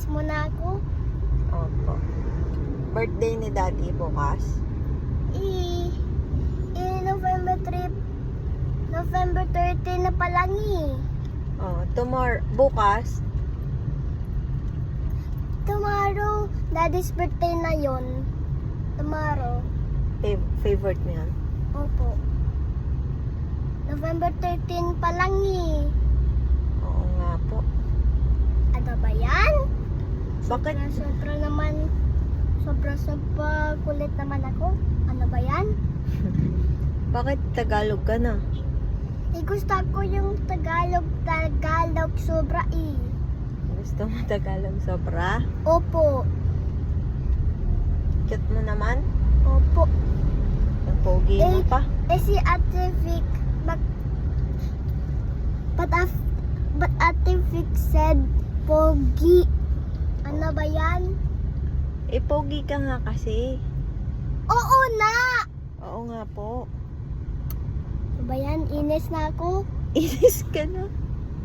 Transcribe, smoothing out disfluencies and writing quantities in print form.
mo na ako? Opo. Birthday ni Daddy bukas. November 3, November 30 na pa lang Oh, bukas. Tomorrow, Daddy's birthday na yon. Tomorrow. Favorite mo yan? Opo. November 13 pa lang Oo nga po. Ano ba yan? Bakit? Sobra kulit naman ako. Ano ba yan? Bakit Tagalog ka na? Gusto ko yung Tagalog sobra Gusto mo Tagalog sobra? Opo. Cute mo naman? Opo. Ang pogi mo pa. Si Ate Vic, but Ate Vic said, pogi. Ano ba yan? Pogi ka nga kasi. Oo na! Oo nga po. Ano ba yan? Inis na ako. Inis ka na.